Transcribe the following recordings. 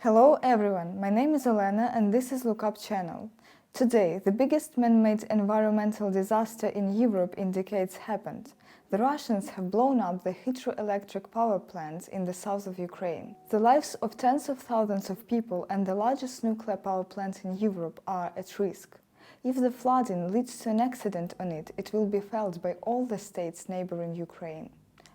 Hello everyone, my name is Elena and this is Lookup channel. Today, the biggest man-made environmental disaster in Europe indicates happened. The Russians have blown up the hydroelectric power plants in the south of Ukraine. The lives of tens of thousands of people and the largest nuclear power plant in Europe are at risk. If the flooding leads to an accident on it, it will be felt by all the states neighboring Ukraine.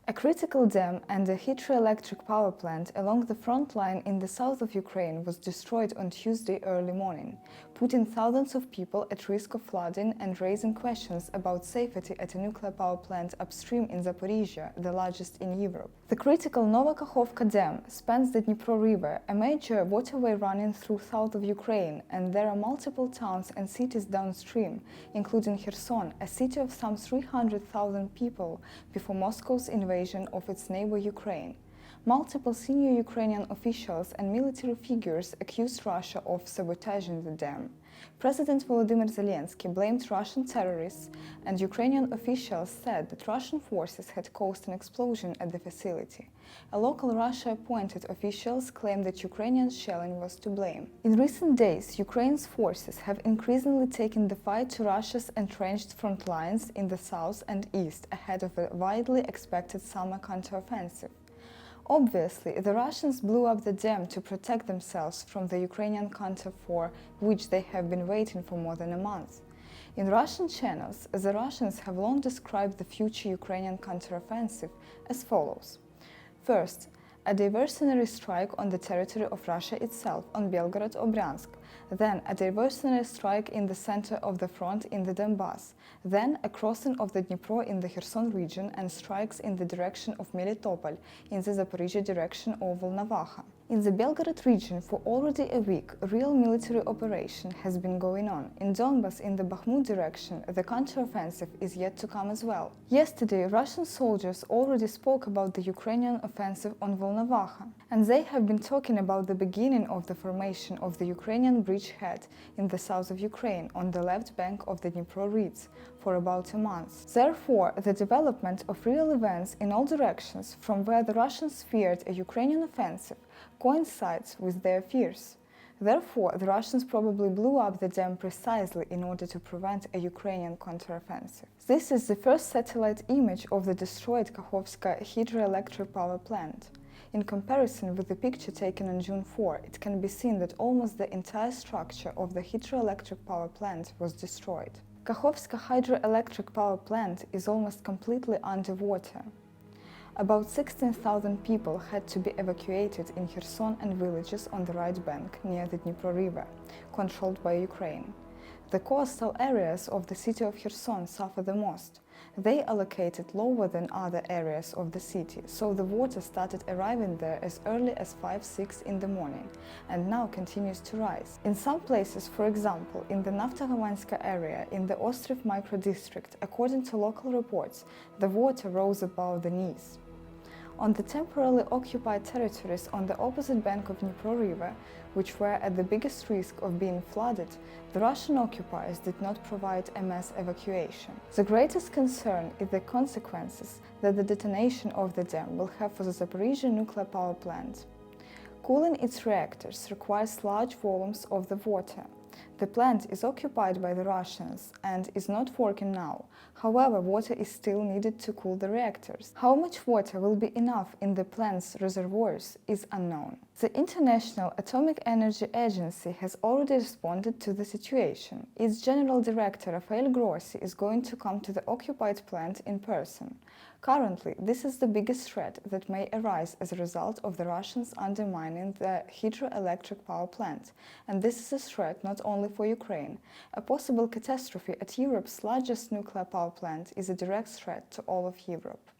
A critical dam and a hydroelectric power plant along the front line in the south of Ukraine was destroyed on Tuesday early morning, putting thousands of people at risk of flooding and raising questions about safety at a nuclear power plant upstream in Zaporizhia, the largest in Europe. The critical Kakhovka dam spans the Dnipro River, a major waterway running through south of Ukraine, and there are multiple towns and cities downstream, including Kherson, a city of some 300,000 people before Moscow's invasion of its neighbor Ukraine. Multiple senior Ukrainian officials and military figures accused Russia of sabotaging the dam. President Volodymyr Zelensky blamed Russian terrorists, and Ukrainian officials said that Russian forces had caused an explosion at the facility. A local Russia-appointed officials claimed that Ukrainian shelling was to blame. In recent days, Ukraine's forces have increasingly taken the fight to Russia's entrenched front lines in the south and east ahead of a widely expected summer counteroffensive. Obviously, the Russians blew up the dam to protect themselves from the Ukrainian counter for which they have been waiting for more than a month. In Russian channels, the Russians have long described the future Ukrainian counteroffensive as follows. First, a diversionary strike on the territory of Russia itself on Belgorod-Obryansk, then a diversionary strike in the center of the front in the Donbass, then a crossing of the Dnipro in the Kherson region and strikes in the direction of Melitopol, in the Zaporizhia direction of Volnovakha. In the Belgorod region for already a week, a real military operation has been going on. In Donbass, in the Bakhmut direction, the counteroffensive is yet to come as well. Yesterday, Russian soldiers already spoke about the Ukrainian offensive on Volnovakha, and they have been talking about the beginning of the formation of the Ukrainian bridgehead in the south of Ukraine on the left bank of the Dnipro reeds for about a month. Therefore, the development of real events in all directions from where the Russians feared a Ukrainian offensive coincides with their fears. Therefore, the Russians probably blew up the dam precisely in order to prevent a Ukrainian counteroffensive. This is the first satellite image of the destroyed Kakhovka hydroelectric power plant. In comparison with the picture taken on June 4, it can be seen that almost the entire structure of the hydroelectric power plant was destroyed. Kakhovka hydroelectric power plant is almost completely underwater. About 16,000 people had to be evacuated in Kherson and villages on the right bank near the Dnipro River, controlled by Ukraine. The coastal areas of the city of Kherson suffer the most. They are located lower than other areas of the city, so the water started arriving there as early as 5-6 in the morning, and now continues to rise. In some places, for example, in the Naftogovanska area in the Ostrov micro-district, according to local reports, the water rose above the knees. On the temporarily occupied territories on the opposite bank of Dnipro River, which were at the biggest risk of being flooded, the Russian occupiers did not provide a mass evacuation. The greatest concern is the consequences that the detonation of the dam will have for the Zaporizhia nuclear power plant. Cooling its reactors requires large volumes of the water. The plant is occupied by the Russians and is not working now. However, water is still needed to cool the reactors. How much water will be enough in the plant's reservoirs is unknown. The International Atomic Energy Agency has already responded to the situation. Its General Director Rafael Grossi is going to come to the occupied plant in person. Currently, this is the biggest threat that may arise as a result of the Russians undermining the hydroelectric power plant, and this is a threat not only for Ukraine. A possible catastrophe at Europe's largest nuclear power plant is a direct threat to all of Europe.